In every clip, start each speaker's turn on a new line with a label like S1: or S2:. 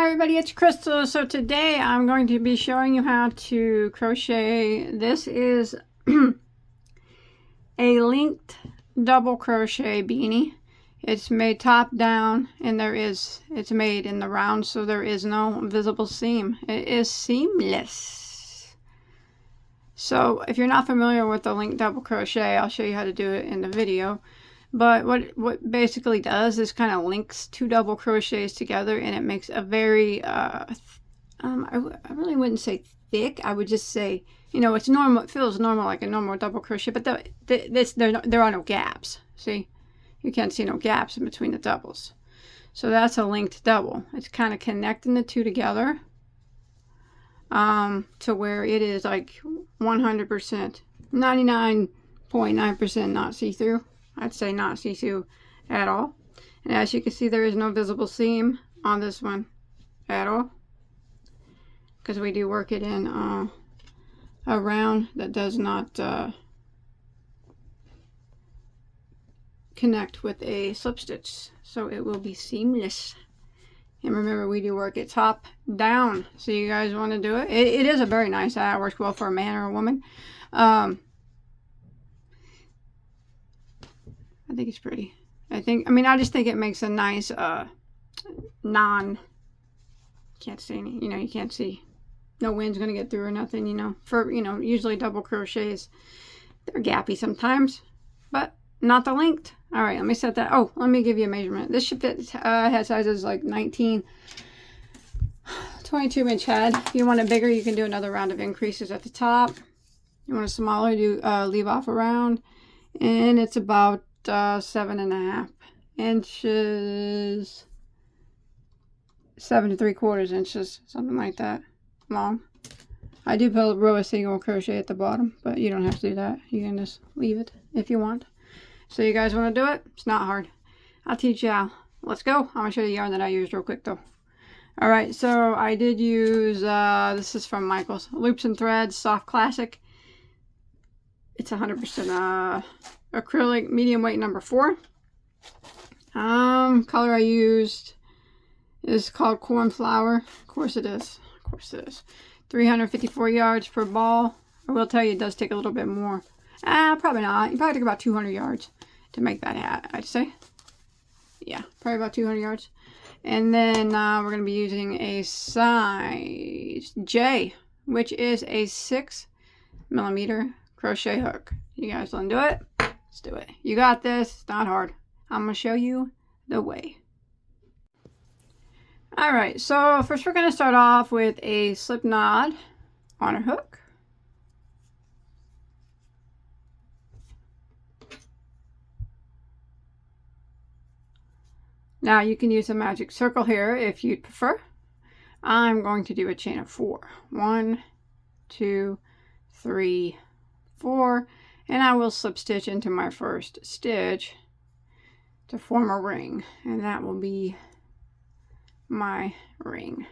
S1: Hi everybody, it's Crystal. So today I'm going to be showing you how to crochet. This is a linked double crochet beanie. It's made top down and it's made in the round, so there is no visible seam. It is seamless. So if you're not familiar with the linked double crochet, I'll show you how to do it in the video. But what basically does is kind of links two double crochets together, and it makes a very I really wouldn't say thick. I would just say, it's normal. It feels normal, like a normal double crochet, but there are no gaps. See, you can't see no gaps in between the doubles. So that's a linked double. It's kind of connecting the two together to where it is like 100%, 99.9% not see-through. I'd say not see-through at all. And as you can see, there is no visible seam on this one at all, because we do work it in a round that does not connect with a slip stitch, so it will be seamless. And remember, we do work it top down, so you guys want to do it. It is a very nice hat. It works well for a man or a woman. I think it's pretty. I just think it makes a nice can't see any, you can't see, no wind's gonna get through or nothing, usually double crochets, they're gappy sometimes, but not the linked. All right, let me set that. Oh, let me give you a measurement. This should fit, head size is like 19, 22-inch head. If you want it bigger, you can do another round of increases at the top. You want it smaller, do leave off a round, and it's about 7.5 inches, 7 3/4 inches, something like that long. I do put a row of single crochet at the bottom, but you don't have to do that. You can just leave it if you want. So you guys want to do it? It's not hard. I'll teach you how. Let's go. I'm gonna show you the yarn that I used real quick though. All right, so I did use this is from Michael's Loops and Threads Soft Classic. It's 100% acrylic, medium weight, number 4. Color I used is called Cornflower. Of course it is. 354 yards per ball. I will tell you, it does take a little bit more. Probably not. You probably take about 200 yards to make that hat, I'd say. Yeah, probably about 200 yards. And then we're going to be using a size J, which is a 6mm crochet hook. You guys want to do it? Let's do it. You got this. It's not hard. I'm going to show you the way. Alright, so first we're going to start off with a slip knot on our hook. Now you can use a magic circle here if you'd prefer. I'm going to do a chain of 4. 1, 2, 3, 4, and I will slip stitch into my first stitch to form a ring, and that will be my ring.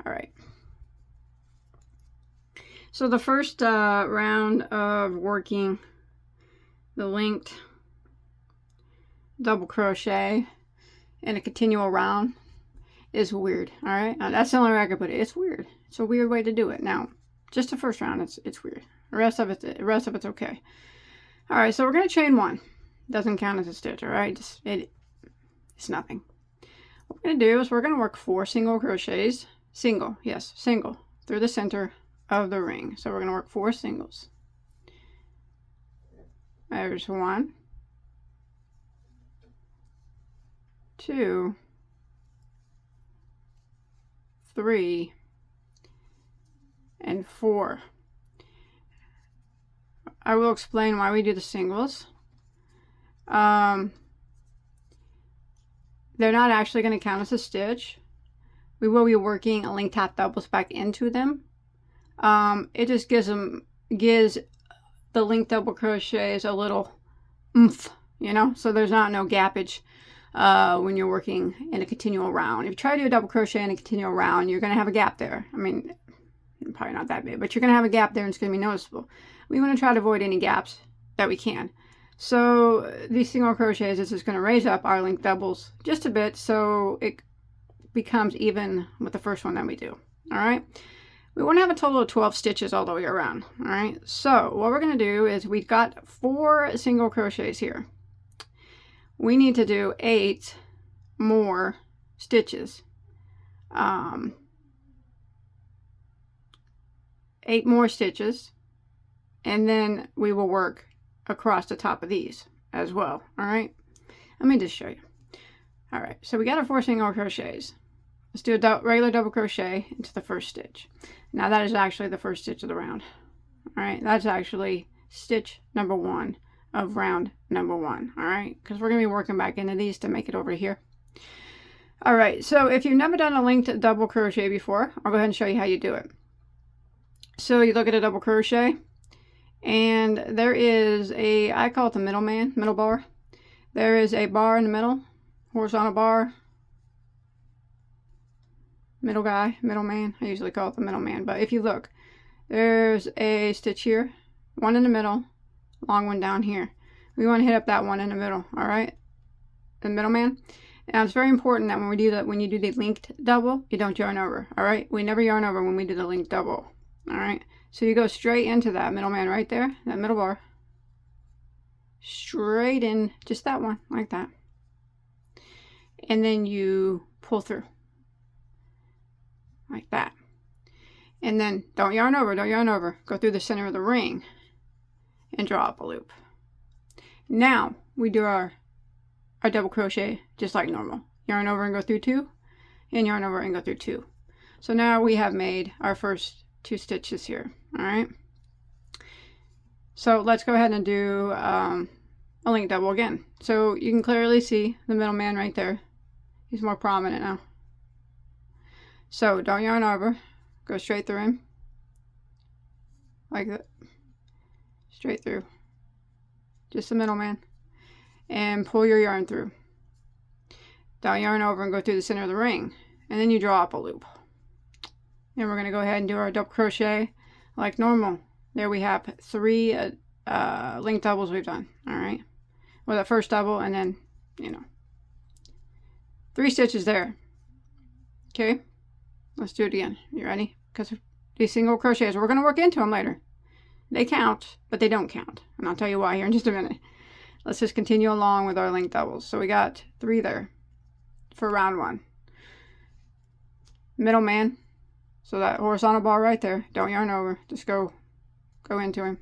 S1: All right, so the first round of working the linked double crochet in a continual round is weird. All right, now that's the only way I can put it. It's weird. It's a weird way to do it. Now, just the first round, it's weird. The rest of it's okay. All right, so we're gonna chain 1. Doesn't count as a stitch. All right, it's nothing. What we're gonna do is we're gonna work 4 single crochets. Single through the center of the ring. So we're gonna work 4 singles. There's 1, 2, 3, and 4. I will explain why we do the singles. They're not actually going to count as a stitch. We will be working a link top doubles back into them. It just gives the link double crochets a little oomph, so there's no gappage when you're working in a continual round. If you try to do a double crochet in a continual round, you're going to have a gap there. Probably not that big, but you're going to have a gap there and it's going to be noticeable. We want to try to avoid any gaps that we can. So these single crochets is just going to raise up our link doubles just a bit, so it becomes even with the first one that we do. All right. We want to have a total of 12 stitches all the way around. All right. So what we're going to do is we've got 4 single crochets here. We need to do 8 more stitches. 8 more stitches, and then we will work across the top of these as well. All right. Let me just show you. All right. So we got our 4 single crochets. Let's do a regular double crochet into the first stitch. Now that is actually the first stitch of the round. All right. That's actually stitch number 1 of round number 1. All right. Because we're going to be working back into these to make it over here. All right. So if you've never done a linked double crochet before, I'll go ahead and show you how you do it. So you look at a double crochet, and there is a, I call it the middle bar. There is a bar in the middle, horizontal bar, middle man. I usually call it the middle man, but if you look, there's a stitch here, one in the middle, long one down here. We want to hit up that one in the middle, all right? The middle man. Now it's very important that when we do that, when you do the linked double, you don't yarn over, all right? We never yarn over when we do the linked double. All right, so you go straight into that middleman right there, that middle bar, straight in, just that one, like that. And then you pull through, like that. And then don't yarn over, go through the center of the ring and draw up a loop. Now we do our double crochet just like normal. Yarn over and go through 2, and yarn over and go through 2. So now we have made our first 2 stitches here. All right, so let's go ahead and do a link double again. So you can clearly see the middle man right there. He's more prominent now. So don't yarn over, go straight through him like that, straight through, just the middle man, and pull your yarn through. Don't yarn over and go through the center of the ring, and then you draw up a loop. And we're going to go ahead and do our double crochet like normal. There we have 3 link doubles we've done. All right. Well, that first double, and then, 3 stitches there. Okay. Let's do it again. You ready? Because these single crochets, we're going to work into them later. They count, but they don't count. And I'll tell you why here in just a minute. Let's just continue along with our link doubles. So we got 3 there for round 1. Middle man. So that horizontal bar right there, don't yarn over, just go into him.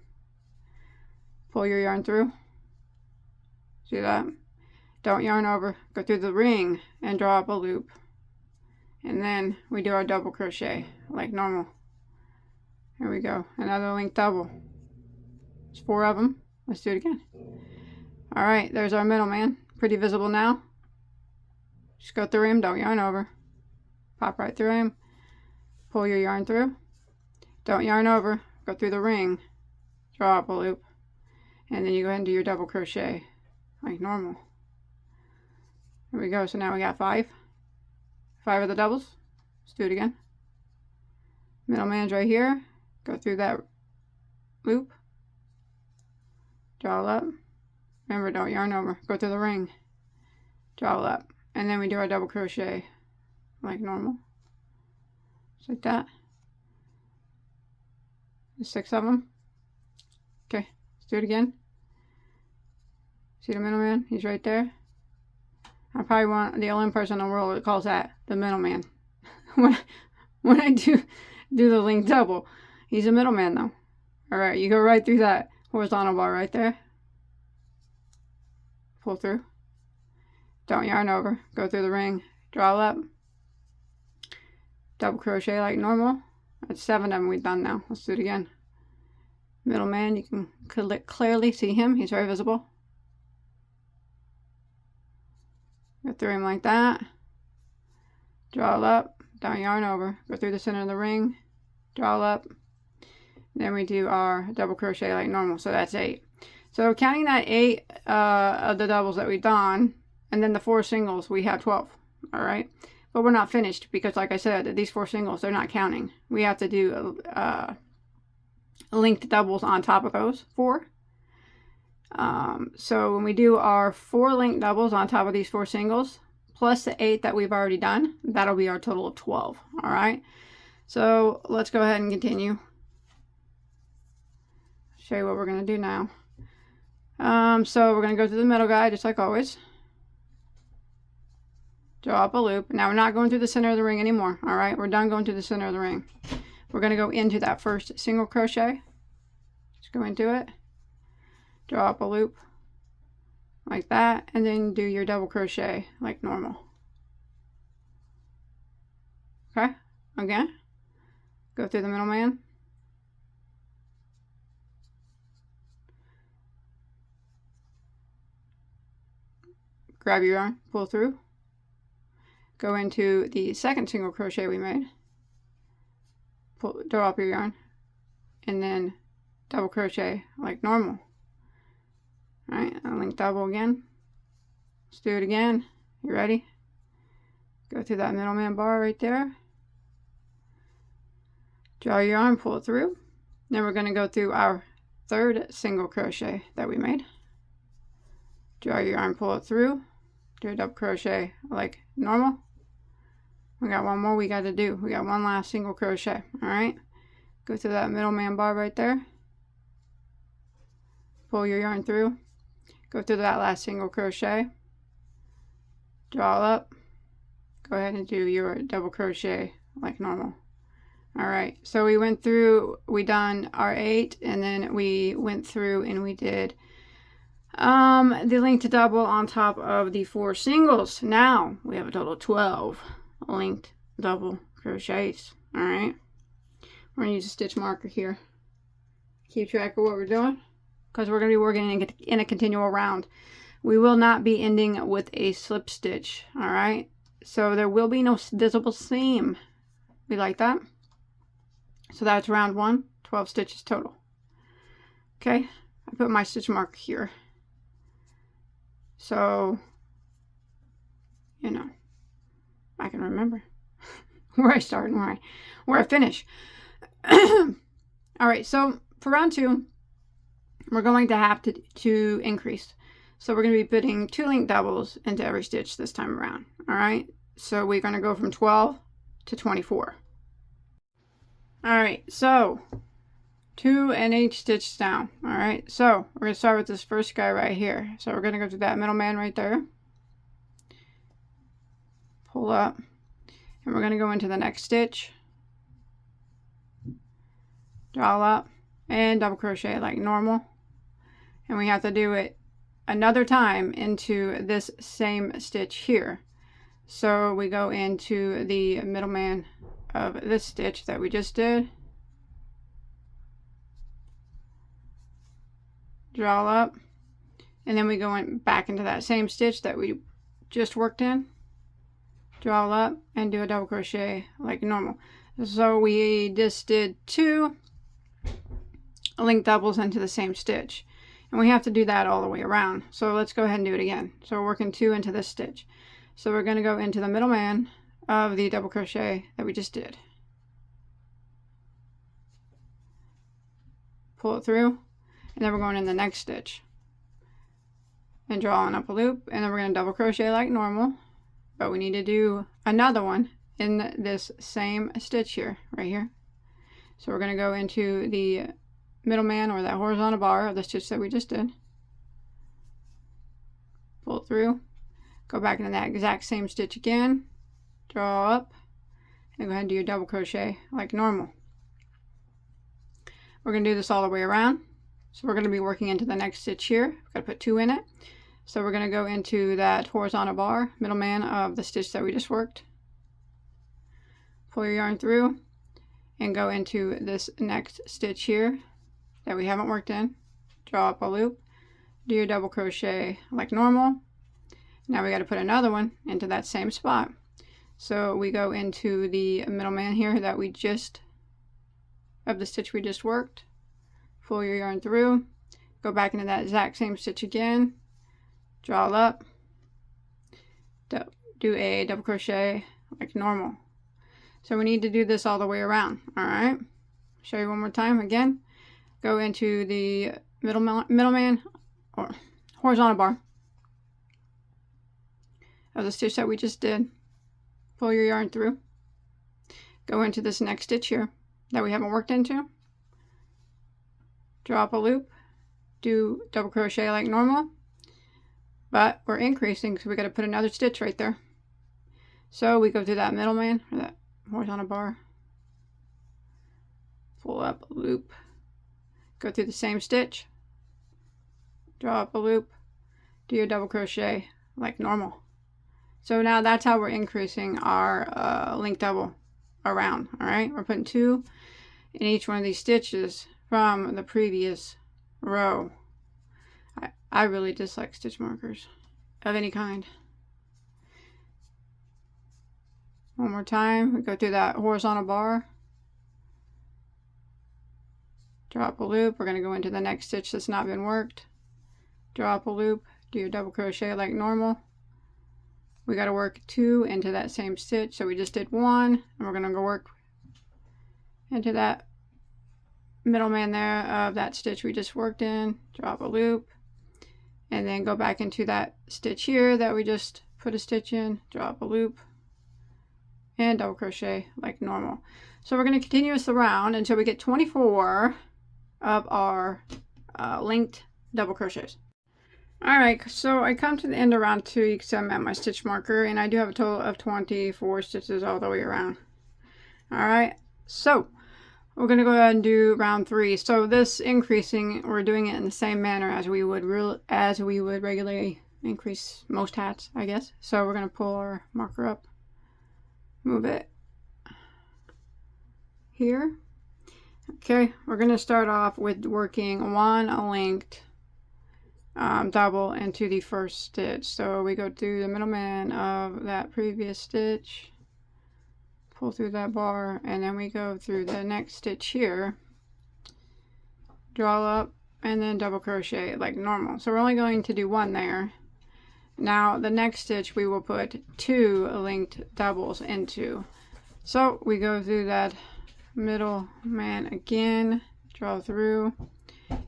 S1: Pull your yarn through. See that? Don't yarn over, go through the ring and draw up a loop. And then we do our double crochet like normal. Here we go, another link double. There's 4 of them. Let's do it again. All right, there's our middle man, pretty visible now. Just go through him, don't yarn over. Pop right through him. Pull your yarn through, don't yarn over, go through the ring, draw up a loop, and then you go ahead and do your double crochet like normal. There we go. So now we got 5 of the doubles. Let's do it again. Middle man's right here, go through that loop, draw up. Remember, don't yarn over, go through the ring, draw up, and then we do our double crochet like normal. Like that. There's 6 of them. Okay, let's do it again. See the middleman? He's right there. I probably the only person in the world that calls that the middleman. when I do the link double, he's a middleman though. All right, you go right through that horizontal bar right there. Pull through. Don't yarn over. Go through the ring. Draw up. Double crochet like normal. That's 7 of them we've done now. Let's do it again. Middle man, you can clearly see him. He's very visible. Go through him like that. Draw up. Don't yarn over. Go through the center of the ring. Draw up. Then we do our double crochet like normal. So that's 8. So counting that 8 of the doubles that we've done, and then the 4 singles, we have 12. All right. But we're not finished because, like I said, these 4 singles, they're not counting. We have to do linked doubles on top of those 4. So when we do our 4 linked doubles on top of these 4 singles, plus the 8 that we've already done. That'll be our total of 12. All right. So let's go ahead and continue. Show you what we're going to do now. So we're going to go through the middle guide just like always. Draw up a loop. Now we're not going through the center of the ring anymore. All right. We're done going through the center of the ring. We're going to go into that first single crochet. Just go into it. Draw up a loop like that, and then do your double crochet like normal. Okay, again, go through the middleman, grab your yarn, pull through, go into the second single crochet we made, draw up your yarn, and then double crochet like normal. All right, I'll link double again. Let's do it again. You ready? Go through that middleman bar right there. Draw your yarn, pull it through. Then we're going to go through our third single crochet that we made. Draw your yarn, pull it through. Do a double crochet like normal. We got one more we got to do. We got one last single crochet. All right. Go through that middleman bar right there. Pull your yarn through. Go through that last single crochet, draw up, go ahead and do your double crochet like normal. All right, so we done our 8, and then we went through and we did the linked double on top of the 4 singles. Now we have a total of 12 linked double crochets. All right, we're gonna use a stitch marker here. Keep track of what we're doing, because we're going to be working in a continual round. We will not be ending with a slip stitch, all right? So there will be no visible seam. We like that. So that's round 1, 12 stitches total. Okay, I put my stitch marker here. So, you know, I can remember where I start and where I finish. All right, so for round 2, we're going to have to increase. So we're going to be putting 2 linked doubles into every stitch this time around. All right. So we're going to go from 12 to 24. All right. So 2 in each stitch down. All right. So we're going to start with this first guy right here. So we're going to go to that middleman right there. Pull up. And we're going to go into the next stitch. Draw up. And double crochet like normal. And we have to do it another time into this same stitch here. So we go into the middleman of this stitch that we just did. Draw up. And then we go back into that same stitch that we just worked in. Draw up and do a double crochet like normal. So we just did 2 linked doubles into the same stitch. And we have to do that all the way around. So let's go ahead and do it again. So we're working 2 into this stitch. So we're going to go into the middleman of the double crochet that we just did. Pull it through, and then we're going in the next stitch and drawing up a loop, and then we're going to double crochet like normal, but we need to do another one in this same stitch here, right here. So we're going to go into the middleman, or that horizontal bar of the stitch that we just did. Pull it through, go back into that exact same stitch again, draw up, and go ahead and do your double crochet like normal. We're going to do this all the way around. So we're going to be working into the next stitch here. We've got to put 2 in it. So we're going to go into that horizontal bar, middleman of the stitch that we just worked. Pull your yarn through and go into this next stitch here that we haven't worked in. Draw up a loop, do your double crochet like normal. Now we got to put another one into that same spot. So we go into the middleman here that we just, of the stitch we just worked. Pull your yarn through, go back into that exact same stitch again, draw up, do a double crochet like normal. So we need to do this all the way around. All right, show you one more time. Again, go into the middleman or horizontal bar of the stitch that we just did. Pull your yarn through. Go into this next stitch here that we haven't worked into. Drop a loop. Do double crochet like normal. But we're increasing, so we got to put another stitch right there. So we go through that middleman, or that horizontal bar. Pull up a loop. Go through the same stitch. Draw up a loop. Do your double crochet like normal. So now that's how we're increasing our link double around. All right, we're putting 2 in each one of these stitches from the previous row. I really dislike stitch markers of any kind. One more time, we go through that horizontal bar. Drop a loop. We're going to go into the next stitch that's not been worked. Drop a loop. Do your double crochet like normal. We got to work 2 into that same stitch. So we just did 1, and we're going to go work into that middleman there of that stitch we just worked in. Drop a loop, and then go back into that stitch here that we just put a stitch in. Drop a loop, and double crochet like normal. So we're going to continue this around until we get 24 of our linked double crochets. Alright, so I come to the end of round 2. You can see I'm at my stitch marker, and I do have a total of 24 stitches all the way around. Alright, so we're going to go ahead and do round 3. So this increasing, we're doing it in the same manner as we would regularly increase most hats, I guess. So we're going to pull our marker up, move it here. Okay, we're going to start off with working 1 linked double into the first stitch. So we go through the middleman of that previous stitch, pull through that bar, and then we go through the next stitch here, draw up, and then double crochet like normal. So we're only going to do 1 there. Now the next stitch we will put 2 linked doubles into. So we go through that middleman again, draw through,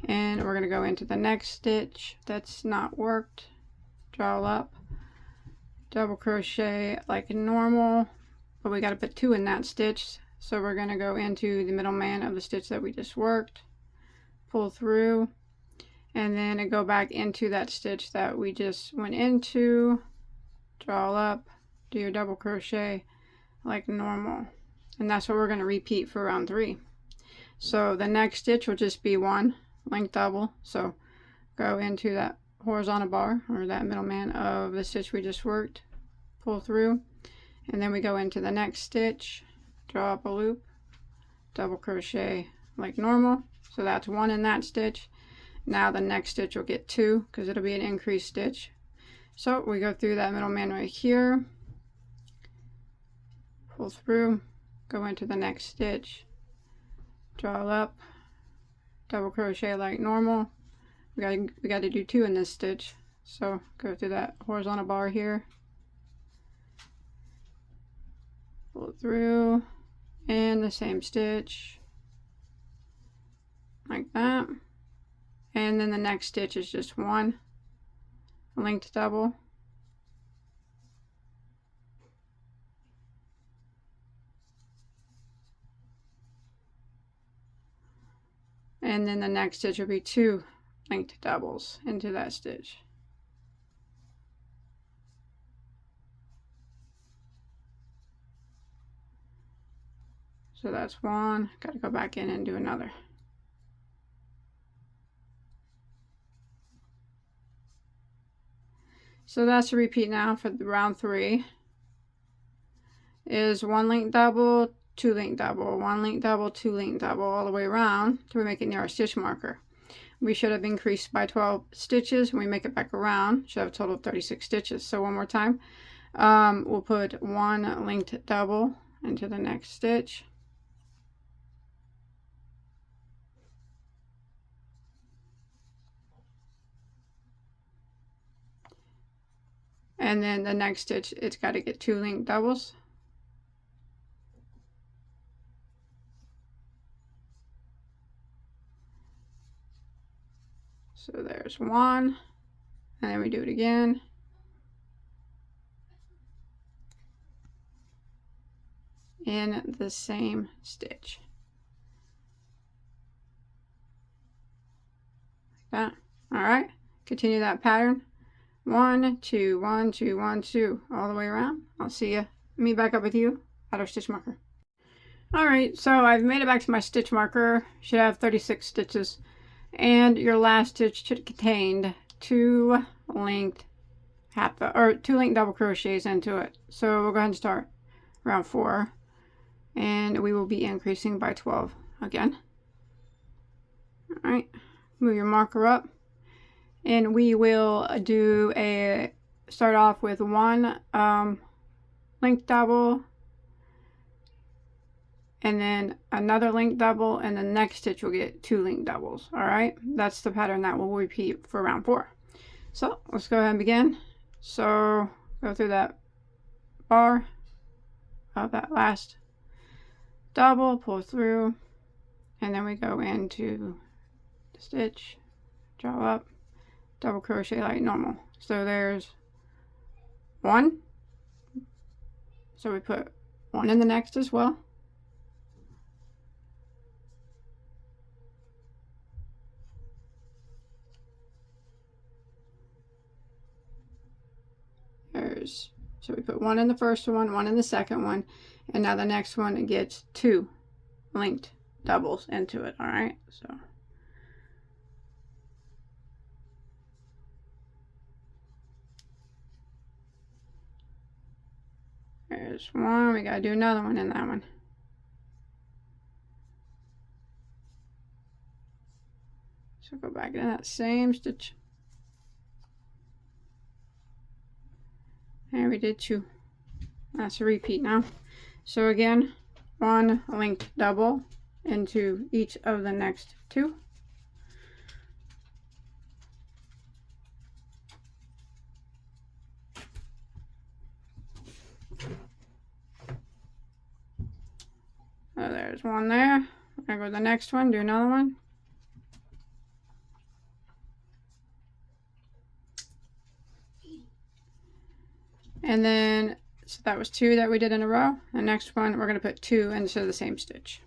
S1: and we're going to go into the next stitch that's not worked, draw up, double crochet like normal, but we got to put 2 in that stitch. So we're going to go into the middleman of the stitch that we just worked, pull through, and then go back into that stitch that we just went into, draw up, do your double crochet like normal. And that's what we're going to repeat for round 3. So the next stitch will just be 1 linked double. So go into that horizontal bar, or that middleman of the stitch we just worked, pull through, and then we go into the next stitch, draw up a loop, double crochet like normal. So that's 1 in that stitch. Now the next stitch will get 2 because it'll be an increased stitch. So we go through that middleman right here, pull through, go into the next stitch, draw up, double crochet like normal. We got to do 2 in this stitch. So go through that horizontal bar here, pull through, and the same stitch like that. And then the next stitch is just 1 linked double. And then the next stitch will be 2 linked doubles into that stitch. So that's 1, got to go back in and do another. So that's a repeat now for the round 3. Is 1 linked double, 2 linked double, 1 linked double, 2 linked double, all the way around till we make it near our stitch marker. We should have increased by 12 stitches. When we make it back around, should have a total of 36 stitches. So one more time, we'll put 1 linked double into the next stitch, and then the next stitch, it's got to get 2 linked doubles. So there's 1, and then we do it again. in the same stitch. Like that. All right, continue that pattern. 1, 2, 1, 2, 1, 2, all the way around. I'll see you, meet back up with you at our stitch marker. All right, so I've made it back to my stitch marker. Should have 36 stitches, and your last stitch should contain 2 linked double crochets into it. So we'll go ahead and start round 4, and we will be increasing by 12 again. All right, move your marker up, and we will do start off with 1 linked double, and then another linked double, and the next stitch will get 2 linked doubles. All right, that's the pattern that will repeat for round 4. So let's go ahead and begin. So go through that bar of that last double, pull through, and then we go into the stitch, draw up, double crochet like normal. So there's 1, so we put 1 in the next as well. So we put 1 in the first one, 1 in the second one, and now the next one gets 2 linked doubles into it. All right, so there's 1. We gotta do another one in that one. So go back in that same stitch. And we did 2. That's a repeat now. So again, 1 linked double into each of the next 2. So there's 1 there. We're gonna go to the next one, do another one. And then, so that was 2 that we did in a row. The next one, we're going to put 2 into the same stitch.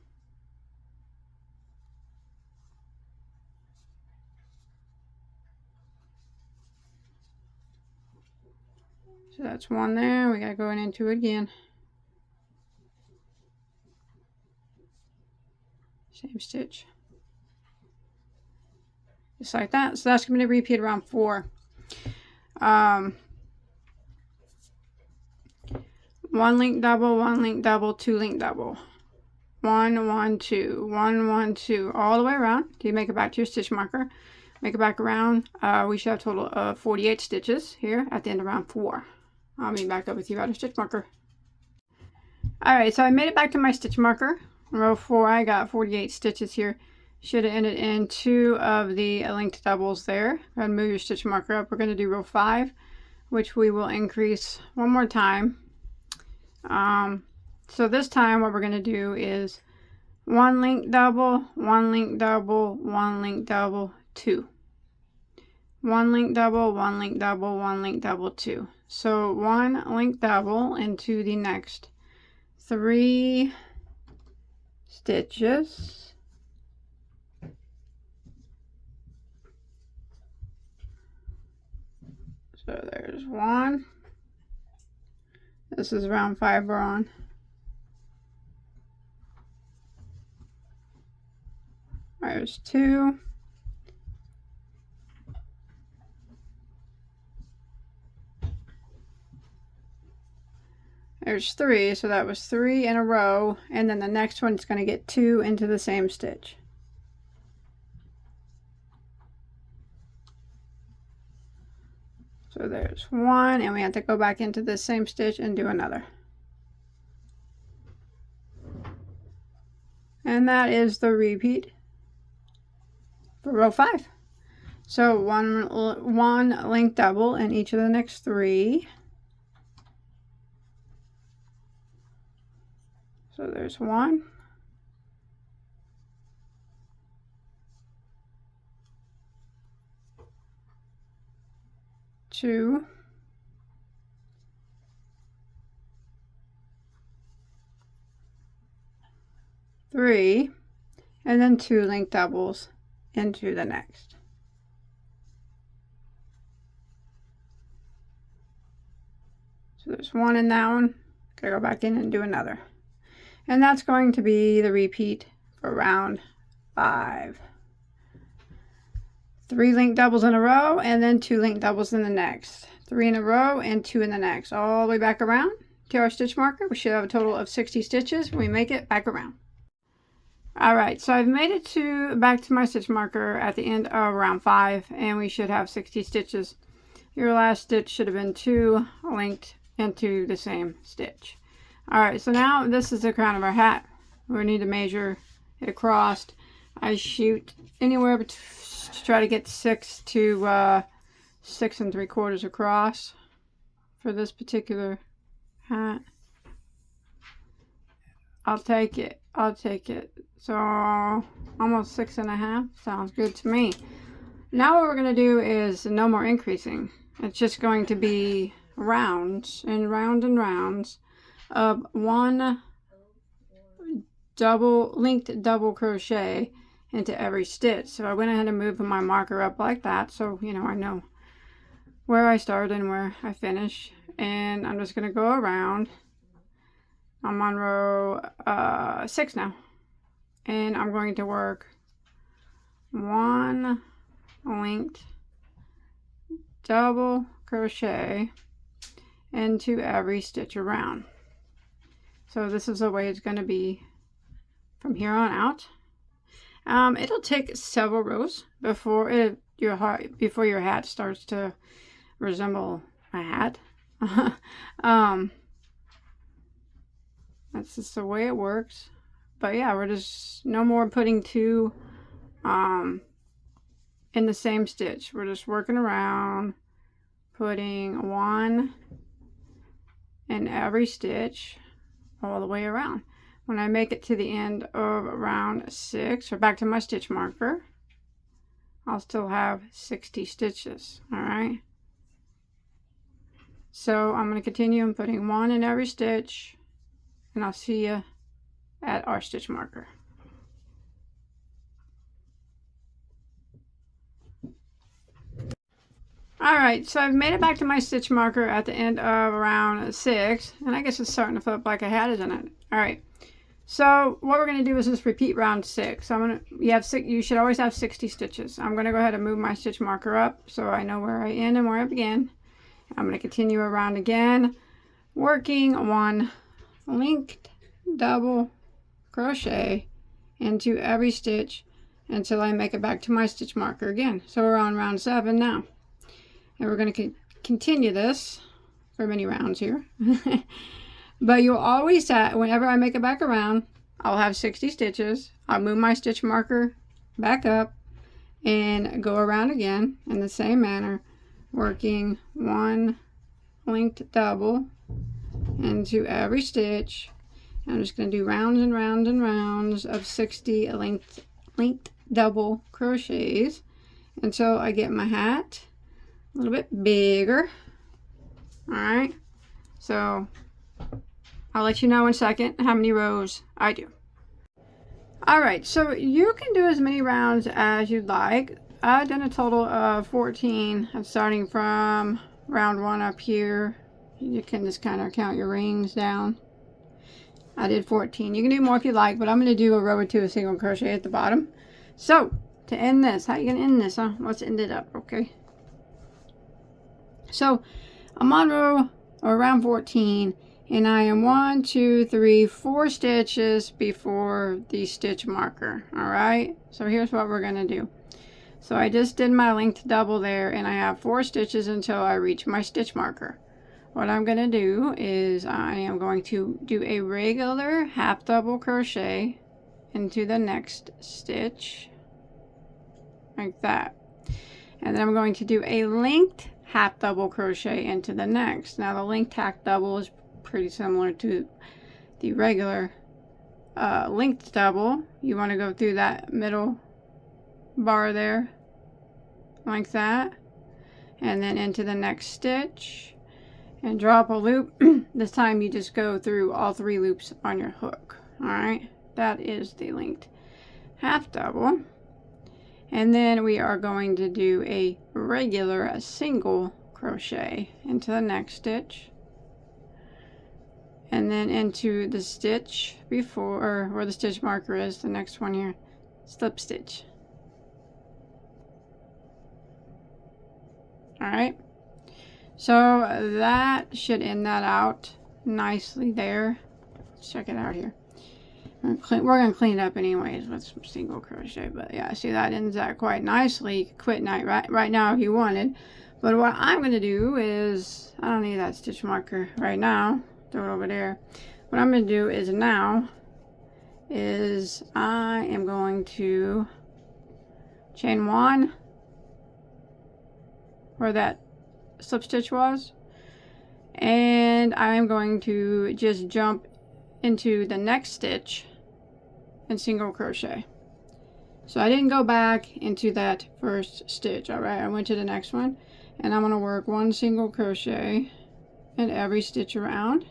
S1: So that's 1 there. We got to go into it again. Same stitch. Just like that. So that's going to repeat around 4. 1 linked double, 1 linked double, 2 linked double. 1, 1, 2, 1, 1, 2, all the way around. Do you make it back to your stitch marker? Make it back around. We should have a total of 48 stitches here at the end of round 4. I'll be back up with you at a stitch marker. Alright, so I made it back to my stitch marker. Row 4, I got 48 stitches here. Should have ended in 2 of the linked doubles there. Go ahead and move your stitch marker up. We're going to do row 5, which we will increase one more time. So this time what we're going to do is 1 linked double, 1 linked double, 1 linked double, 2. 1 linked double, 1 linked double, 1 linked double, 2. So 1 linked double into the next 3 stitches. So there's 1. This is round 5 we're on. There's 2. There's 3, so that was 3 in a row, and then the next one is going to get 2 into the same stitch. So there's 1, and we have to go back into the same stitch and do another. And that is the repeat for row 5. So one linked double in each of the next 3. So there's 1. 2. 3, and then 2 link doubles into the next. So there's one in that one. Gotta go back in and do another. And that's going to be the repeat for round 5. 3 link doubles in a row, and then 2 link doubles in the next. 3 in a row and 2 in the next, all the way back around to our stitch marker. We should have a total of 60 stitches when we make it back around. Alright, so I've made it back to my stitch marker at the end of round 5, and we should have 60 stitches. Your last stitch should have been 2 linked into the same stitch. Alright, so now this is the crown of our hat. We need to measure it across. I shoot anywhere to try to get 6 to 6 3/4 across for this particular hat. I'll take it. So almost 6 1/2 sounds good to me. Now what we're going to do is no more increasing. It's just going to be rounds and rounds of 1 linked double crochet into every stitch. So I went ahead and moved my marker up like that, so you know I know where I start and where I finish. And I'm just going to go around. I'm on row 6 now, and I'm going to work 1 linked double crochet into every stitch around. So this is the way it's going to be from here on out. It'll take several rows before your hat starts to resemble a hat. That's just the way it works. But yeah, we're just no more putting 2 in the same stitch. We're just working around, putting 1 in every stitch all the way around. When I make it to the end of round 6, or back to my stitch marker, I'll still have 60 stitches. All right. So I'm going to continue and putting 1 in every stitch, and I'll see you at our stitch marker. Alright, so I've made it back to my stitch marker at the end of round 6, and I guess it's starting to flip like a hat, isn't it? Alright, so what we're going to do is just repeat round 6. So you should always have 60 stitches. I'm going to go ahead and move my stitch marker up so I know where I end and where I begin. I'm going to continue around again, working 1 linked double crochet into every stitch until I make it back to my stitch marker again. So we're on round 7 now, and we're going to continue this for many rounds here. But you'll always have, whenever I make it back around, I'll have 60 stitches. I'll move my stitch marker back up and go around again in the same manner, working 1 linked double into every stitch. I'm just going to do rounds and rounds and rounds of 60 linked double crochets until I get my hat a little bit bigger. Alright, so I'll let you know in a second how many rows I do. Alright, so you can do as many rounds as you'd like. I've done a total of 14. I'm starting from round 1 up here. You can just kind of count your rings down. I did 14. You can do more if you like, but I'm going to do a row or 2 of single crochet at the bottom. So, to end this, how are you going to end this, huh? Let's end it up, okay? So, I'm on round 14, and I am 1, 2, 3, 4 stitches before the stitch marker. Alright, so here's what we're going to do. So I just did my linked double there, and I have 4 stitches until I reach my stitch marker. What I'm going to do is I am going to do a regular half double crochet into the next stitch like that, and then I'm going to do a linked half double crochet into the next. Now the linked half double is pretty similar to the regular linked double. You want to go through that middle bar there like that, and then into the next stitch and drop a loop. This time you just go through all 3 loops on your hook. Alright, That is the linked half double. And then we are going to do a regular single crochet into the next stitch, and then into the stitch before, or where the stitch marker is, the next one here, slip stitch. Alright, so that should end that out nicely there. Let's check it out here. We're going to clean it up anyways with some single crochet, but yeah, see, that ends that quite nicely. You could quit right now if you wanted, but what I'm going to do is, I don't need that stitch marker right now, throw it over there. What I'm going to do is now is I am going to chain one where that slip stitch was, and I'm going to just jump into the next stitch and single crochet. So I didn't go back into that first stitch. All right, I went to the next one, and I'm going to work one single crochet in every stitch around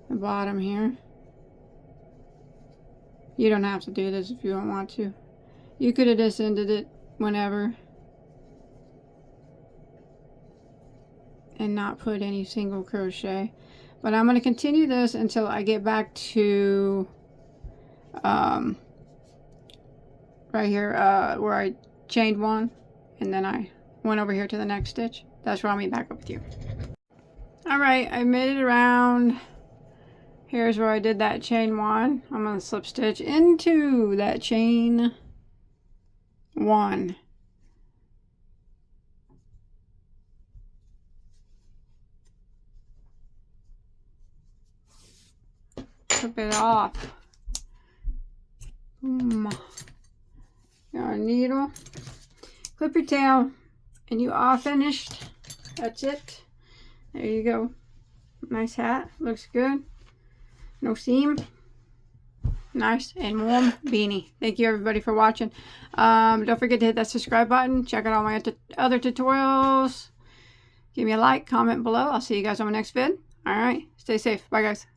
S1: the bottom here. You don't have to do this if you don't want to. You could have just ended it whenever and not put any single crochet, but I'm going to continue this until I get back to right here where I chained one, and then I went over here to the next stitch. That's where I'll be back up with you. Alright, I made it around. Here's where I did that chain one. I'm going to slip stitch into that chain one. Clip it off. Boom. Got a needle. Clip your tail, and you are finished. That's it. There you go. Nice hat. Looks good. No seam. Nice and warm beanie. Thank you everybody for watching. Don't forget to hit that subscribe button. Check out all my other tutorials. Give me a like, comment below. I'll see you guys on my next vid. Alright. Stay safe. Bye guys.